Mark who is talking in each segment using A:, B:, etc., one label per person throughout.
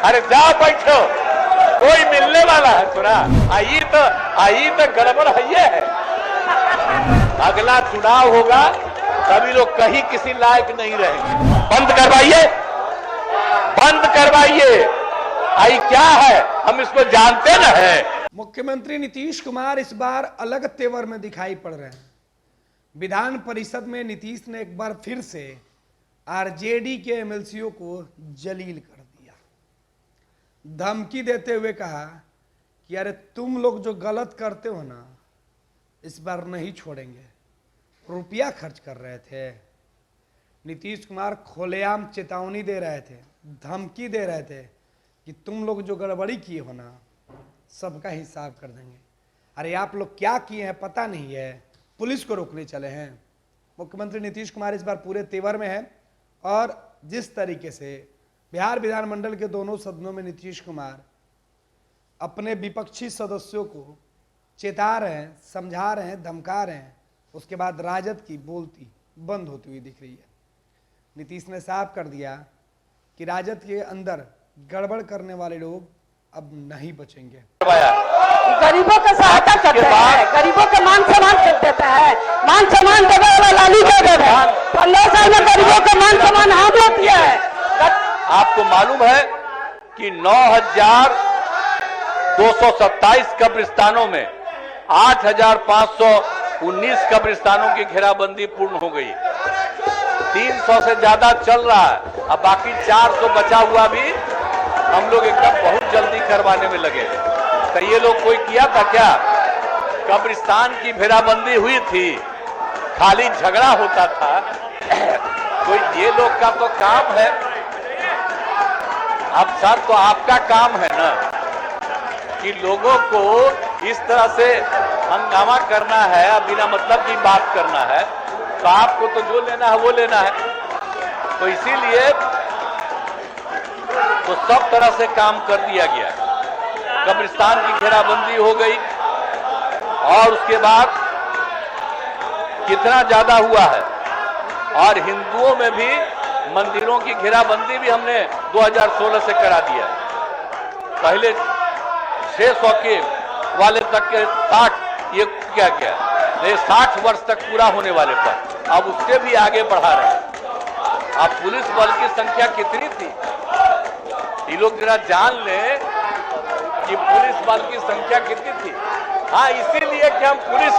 A: अरे जाओ बैठो, कोई मिलने वाला है थोड़ा। आई तो गड़बड़ है। अगला चुनाव होगा, सभी लोग कहीं किसी लायक नहीं रहेंगे। बंद करवाइए, बंद करवाइए। आई क्या है, हम इसको जानते न है।
B: मुख्यमंत्री नीतीश कुमार इस बार अलग तेवर में दिखाई पड़ रहे हैं। विधान परिषद में नीतीश ने एक बार फिर से आरजेडी के एमएलसीओ को जलील कर दिया, धमकी देते हुए कहा कि अरे तुम लोग जो गलत करते हो ना, इस बार नहीं छोड़ेंगे। रुपया खर्च कर रहे थे। नीतीश कुमार खुलेआम चेतावनी दे रहे थे, धमकी दे रहे थे कि तुम लोग जो गड़बड़ी किए हो ना, सबका हिसाब कर देंगे। अरे आप लोग क्या किए हैं पता नहीं है, पुलिस को रोकने चले हैं। मुख्यमंत्री नीतीश कुमार इस बार पूरे तेवर में है और जिस तरीके से बिहार विधानमंडल के दोनों सदनों में नीतीश कुमार अपने विपक्षी सदस्यों को चेता रहे हैं, समझा रहे हैं, धमका रहे हैं, उसके बाद राजद की बोलती बंद होती हुई दिख रही है। नीतीश ने साफ कर दिया कि राजद के अंदर गड़बड़ करने वाले लोग अब नहीं बचेंगे।
C: गरीबों का सहायता करते हैं, गरीबों का मान सम्मान कर देता है। मान सम्मान देने वाला लालू यादव है। 15 साल में गरीबों का मान सम्मान हाथ दिया है।
A: आपको मालूम है कि 9,227 कब्रिस्तानों में 8,519 कब्रिस्तानों की घेराबंदी पूर्ण हो गई। 300 से ज्यादा चल रहा है, अब बाकी 400 बचा हुआ भी हम लोग एकदम बहुत जल्दी करवाने में लगे। तो ये लोग कोई किया था क्या? कब्रिस्तान की घेराबंदी हुई थी, खाली झगड़ा होता था। कोई ये लोग का तो काम है। अब सर तो आपका काम है ना कि लोगों को इस तरह से हंगामा करना है, बिना मतलब की बात करना है, तो आपको तो जो लेना है वो लेना है। तो इसीलिए तो सब तरह से काम कर दिया गया। कब्रिस्तान की घेराबंदी हो गई और उसके बाद कितना ज्यादा हुआ है। और हिंदुओं में भी मंदिरों की घेराबंदी भी हमने 2016 से करा दिया। पहले 600 के वाले तक के 60, ये क्या क्या 60 वर्ष तक पूरा होने वाले पर अब उससे भी आगे बढ़ा रहे हैं। अब पुलिस बल की संख्या कितनी थी, ये लोग जरा जान ले कि पुलिस बल की संख्या कितनी थी। हाँ, इसीलिए कि हम पुलिस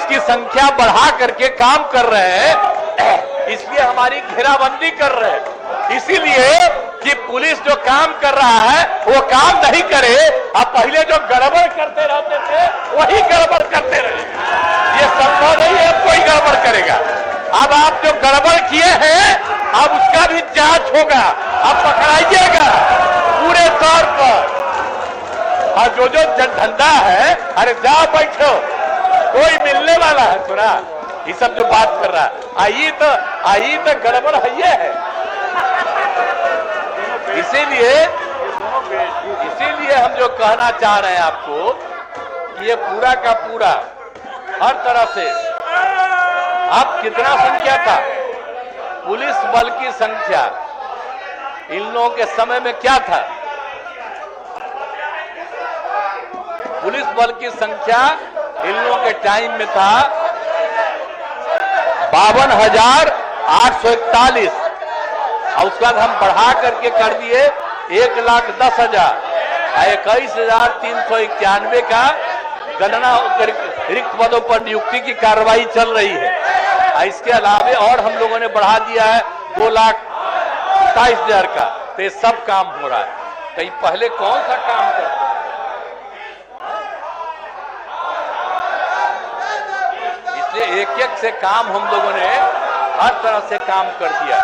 A: की संख्या बढ़ा करके काम कर रहे हैं, इसलिए हमारी घेराबंदी कर रहे हैं। इसीलिए कि पुलिस जो काम कर रहा है वो काम नहीं करे। अब पहले जो गड़बड़ करते रहते थे वही गड़बड़ करते रहे। ये संभव नहीं है कोई गड़बड़ करेगा। अब आप जो गड़बड़ किए हैं अब उसका भी जांच होगा, अब पकड़ाइएगा पूरे तौर पर। और जो धंधा है, अरे जाओ बैठो, कोई मिलने वाला है थोड़ा। ये सब जो बात कर रहा है, आई तो गड़बड़ है। इसीलिए हम जो कहना चाह रहे हैं आपको कि ये पूरा का पूरा हर तरह से। अब कितना संख्या था पुलिस बल की संख्या, इन लोगों के समय में क्या था? पुलिस बल की संख्या इन लोगों के टाइम में था 52,841 और उसके बाद हम बढ़ा करके कर दिए 1,10,000। 21,391 का गणना रिक्त पदों पर नियुक्ति की कार्रवाई चल रही है। इसके अलावा और हम लोगों ने बढ़ा दिया है 2,27,000 का। तो ये सब काम हो रहा है। तो पहले कौन सा काम करता? इसलिए एक एक से काम हम लोगों ने हर तरह से काम कर दिया।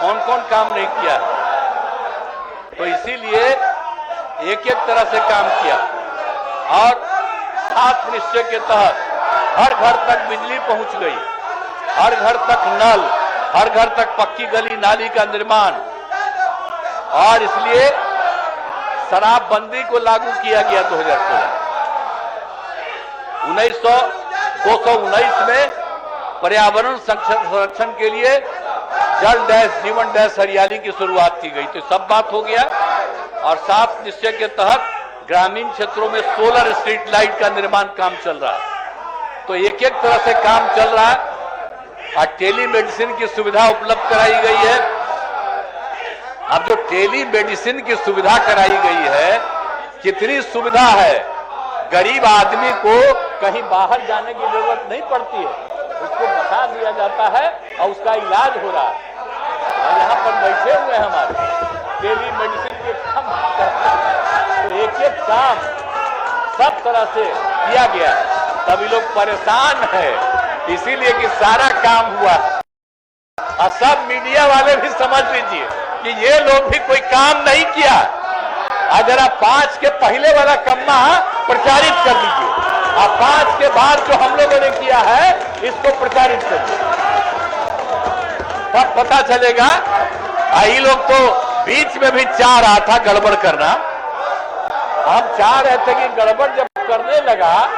A: कौन कौन काम नहीं किया, तो इसीलिए एक एक तरह से काम किया। और 7 निश्चय के तहत हर घर तक बिजली पहुंच गई, हर घर तक नल, हर घर तक पक्की गली नाली का निर्माण। और इसलिए शराबबंदी को लागू किया गया 2016। 219 में पर्यावरण संरक्षण के लिए जल डैश जीवन डैश हरियाली की शुरुआत की गई। तो सब बात हो गया। और 7 निश्चय के तहत ग्रामीण क्षेत्रों में सोलर स्ट्रीट लाइट का निर्माण काम चल रहा है। तो एक एक तरह से काम चल रहा है। और टेली मेडिसिन की सुविधा उपलब्ध कराई गई है। अब जो टेली मेडिसिन की सुविधा कराई गई है, कितनी सुविधा है, गरीब आदमी को कहीं बाहर जाने की जरूरत नहीं पड़ती है, उसको बता दिया जाता है और उसका इलाज हो रहा है। और यहाँ पर बैठे हुए हमारे टेली मेडिसिन के काम करते हैं। तो एक एक काम सब तरह से किया गया। सभी लोग परेशान है इसीलिए कि सारा काम हुआ। और सब मीडिया वाले भी समझ लीजिए कि ये लोग भी कोई काम नहीं किया। अगर आप 5 के पहले वाला कम्मा प्रचारित कर लीजिए और 5 के बाद जो हम लोगों ने किया है इसको प्रचारित कर लीजिए, तब पता चलेगा। आई लोग तो बीच में भी चाह रहा था गड़बड़ करना। हम चाह रहे थे कि गड़बड़ जब करने लगा,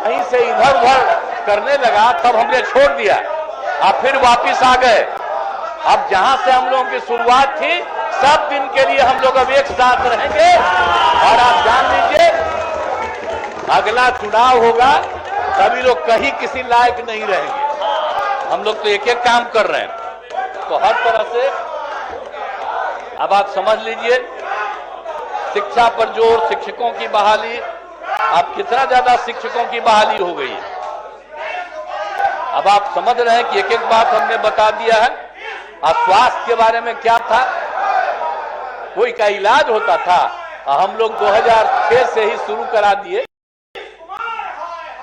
A: कहीं से इधर उधर करने लगा, तब हमने छोड़ दिया और फिर वापिस आ गए। अब जहां से हम लोगों की शुरुआत थी, सब दिन के लिए हम लोग अब एक साथ रहेंगे। और आप जान लीजिए अगला चुनाव होगा, सभी लोग कहीं किसी लायक नहीं रहेंगे। हम लोग तो एक एक काम कर रहे हैं। तो हर तरह से अब आप समझ लीजिए, शिक्षा पर जोर, शिक्षकों की बहाली। अब कितना ज्यादा शिक्षकों की बहाली हो गई है। अब आप समझ रहे हैं कि एक एक बात हमने बता दिया है। और स्वास्थ्य के बारे में क्या था, कोई का इलाज होता था, हम लोग 2006 से ही शुरू करा दिए।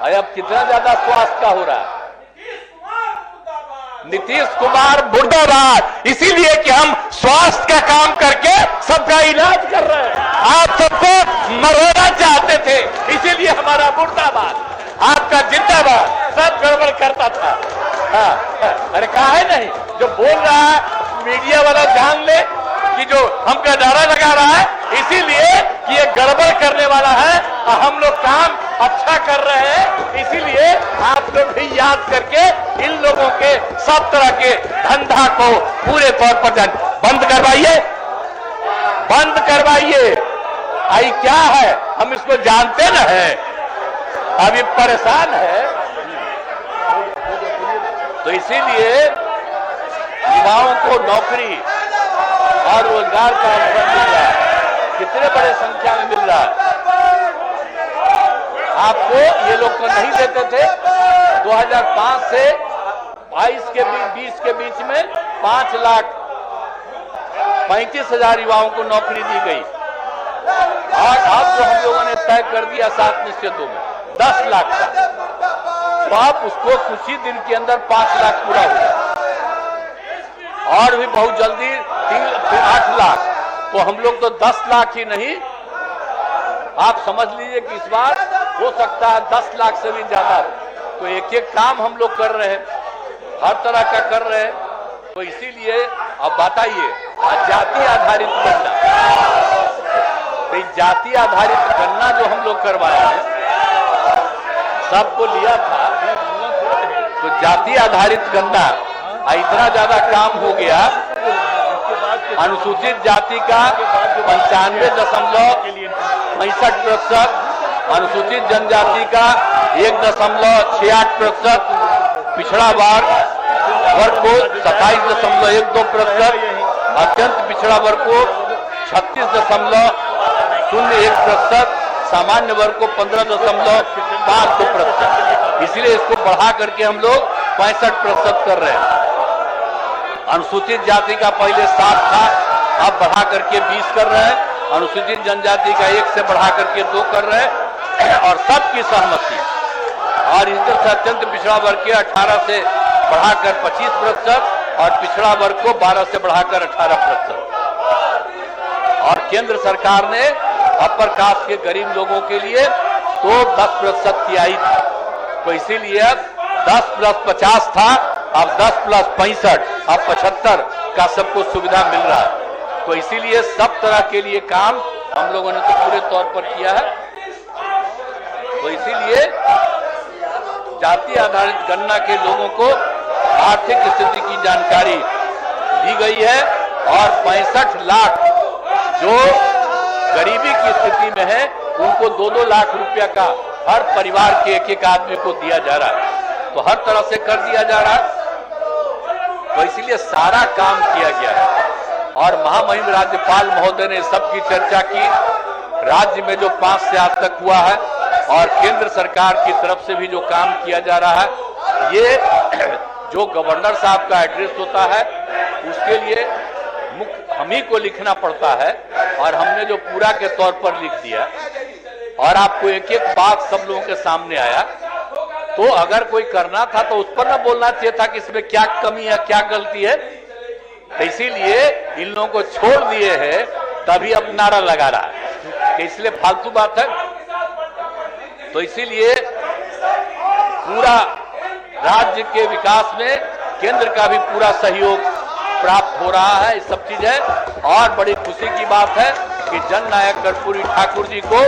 A: अब कितना ज्यादा स्वास्थ्य का हो रहा है। नीतीश कुमार मुर्दाबाद, इसीलिए कि हम स्वास्थ्य का काम करके सबका इलाज कर रहे हैं। आप सबको मरवाना चाहते थे, इसीलिए हमारा मुर्दाबाद, आपका जिंदाबाद। सब गड़बड़ करता था। अरे कहा है नहीं, जो बोल रहा है मीडिया वाला जान ले कि जो हमका नारा लगा रहा है, इसीलिए कि ये गड़बड़ करने वाला है और हम लोग काम अच्छा कर रहे हैं। इसीलिए आप लोग भी याद करके इन लोगों के सब तरह के धंधा को पूरे तौर पर बंद करवाइए, बंद करवाइए। आई क्या है, हम इसको जानते न है, अभी परेशान है। तो इसीलिए युवाओं को नौकरी और रोजगार का अवसर मिल रहा है, कितने बड़े संख्या में मिल रहा है। आपको ये लोग तो नहीं देते थे। 2005 से 22 के 20 के बीच में 5,35,000 युवाओं को नौकरी दी गई। और अब जो हम लोगों ने तय कर दिया 7 निश्चितों में 10 लाख का, तो आप उसको कुछ ही दिन के अंदर 5 लाख पूरा होगा। और भी बहुत जल्दी 8 लाख। तो हम लोग तो 10 लाख ही नहीं, आप समझ लीजिए कि इस बार हो सकता है 10 लाख से भी ज्यादा। तो एक एक काम हम लोग कर रहे हैं, हर तरह का कर रहे हैं। तो इसीलिए अब बताइए, जाति आधारित गणना, तो जाति आधारित गणना जो हम लोग करवाए हैं, सबको लिया था। तो जाति आधारित गणना इतना ज्यादा काम हो गया। अनुसूचित जाति का 95.65%, अनुसूचित जनजाति का 1.68%, पिछड़ा वर्ग को 27.12%, अत्यंत पिछड़ा वर्ग को 36.01%, सामान्य वर्ग को 15.52%। इसलिए इसको बढ़ा करके हम लोग 65% कर रहे हैं। अनुसूचित जाति का पहले 7 था, अब बढ़ा करके 20 कर रहे हैं। अनुसूचित जनजाति का 1 से बढ़ा करके 2 कर रहे हैं। और सबकी सहमति। और इधर से अत्यंत पिछड़ा वर्ग के 18 से बढ़ाकर 25% और पिछड़ा वर्ग को 12 से बढ़ाकर 18%। और केंद्र सरकार ने अपर कास्ट के गरीब लोगों के लिए तो 10% की आई थी। तो इसीलिए 10 + 50 था, अब 10 + 65, अब 75 का सबको सुविधा मिल रहा है। तो इसीलिए सब तरह के लिए काम हम लोगों ने तो पूरे तौर पर किया है। तो इसीलिए जाति आधारित गणना के लोगों को आर्थिक स्थिति की जानकारी दी गई है और 65 लाख जो गरीबी की स्थिति में है उनको 2-2 लाख रुपया का हर परिवार के एक आदमी को दिया जा रहा है। तो हर तरह से कर दिया जा रहा है। तो इसीलिए सारा काम किया गया है और महामहिम राज्यपाल महोदय ने सबकी चर्चा की। राज्य में जो 5 से आज तक हुआ है और केंद्र सरकार की तरफ से भी जो काम किया जा रहा है, ये जो गवर्नर साहब का एड्रेस होता है उसके लिए हम ही को लिखना पड़ता है और हमने जो पूरा के तौर पर लिख दिया और आपको एक एक बात सब लोगों के सामने आया। तो अगर कोई करना था तो उस पर ना बोलना चाहिए था कि इसमें क्या कमी है, क्या गलती है। तो इसीलिए इन लोगों को छोड़ दिए हैं, तभी अब नारा लगा रहा है कि इसलिए फालतू बात है। तो इसीलिए पूरा राज्य के विकास में केंद्र का भी पूरा सहयोग प्राप्त हो रहा है। ये सब चीज है और बड़ी खुशी की बात है कि जननायक कर्पूरी ठाकुर जी को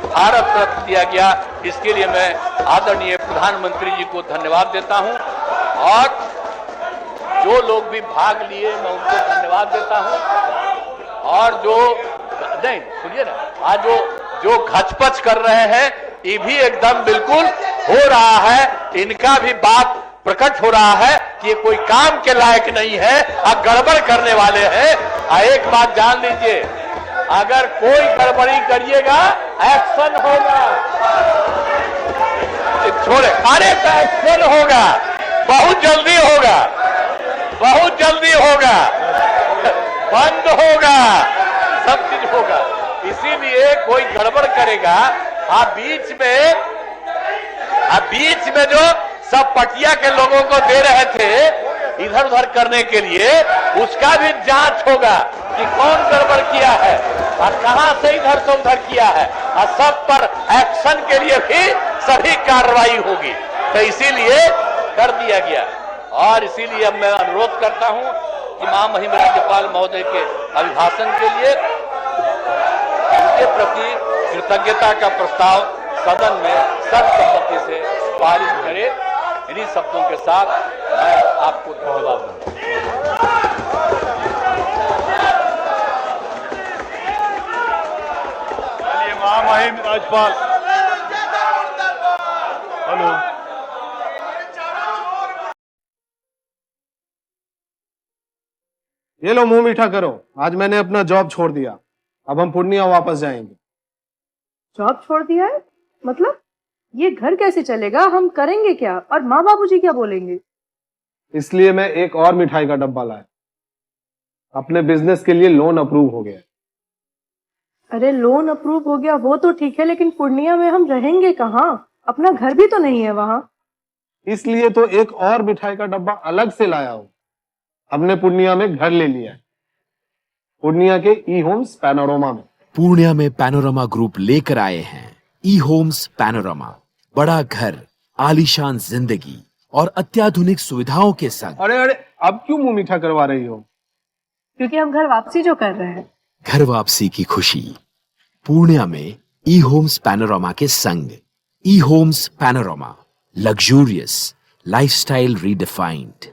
A: भारत रत्न दिया गया। इसके लिए मैं आदरणीय प्रधानमंत्री जी को धन्यवाद देता हूं और जो लोग भी भाग लिए मैं उनको धन्यवाद देता हूं। और जो नहीं सुनिए ना, आज जो घचपच कर रहे हैं ये भी एकदम बिल्कुल हो रहा है। इनका भी बात प्रकट हो रहा है कि ये कोई काम के लायक नहीं है और गड़बड़ करने वाले हैं। एक बात जान लीजिए, अगर कोई गड़बड़ी करिएगा एक्शन होगा। छोड़े अरे का एक्शन होगा, बहुत जल्दी होगा, बहुत जल्दी होगा, बंद होगा, सब चीज होगा। इसीलिए कोई गड़बड़ करेगा बीच में जो सब पटिया के लोगों को दे रहे थे इधर उधर करने के लिए, उसका भी जांच होगा कि कौन गड़बड़ किया है और कहां से इधर से उधर किया है और सब पर एक्शन के लिए भी सभी कार्रवाई होगी। तो इसीलिए कर दिया गया और इसीलिए अब मैं अनुरोध करता हूं कि महामहिम राज्यपाल महोदय के अभिभाषण के लिए उनके प्रति कृतज्ञता का प्रस्ताव सदन में सर्वसम्मति से पारित करे। इन्हीं शब्दों के साथ मैं आपको धन्यवाद दूंगा।
D: महामहिम राज्यपाल हेलो
E: ये लो मुंह मीठा करो। आज मैंने अपना जॉब छोड़ दिया, अब हम पूर्णिया वापस जाएंगे।
F: जॉब छोड़ दिया है? मतलब ये घर कैसे चलेगा? हम करेंगे क्या? और माँ बाबूजी क्या बोलेंगे?
E: इसलिए मैं एक और मिठाई का डब्बा लाया। अपने बिजनेस के लिए लोन अप्रूव हो गया।
F: अरे लोन अप्रूव हो गया वो तो ठीक है, लेकिन पूर्णिया में हम रहेंगे कहाँ? अपना घर भी तो नहीं है वहाँ।
E: इसलिए तो एक और मिठाई का डब्बा अलग से लाया हूं। हमने पूर्णिया में घर ले लिया है, पूर्णिया के ई होम्स पैनोरमा में।
G: पूर्णिया में पैनोरमा ग्रुप लेकर आए हैं ई होम्स पैनोरमा। बड़ा घर, आलीशान जिंदगी और अत्याधुनिक सुविधाओं के संग।
E: अरे अब क्यों मुंह मीठा करवा रही हो?
F: क्योंकि हम घर वापसी जो कर रहे हैं।
G: घर वापसी की खुशी पूर्णिया में ई होम्स पैनोरमा के संग। E homes panorama, luxurious lifestyle redefined.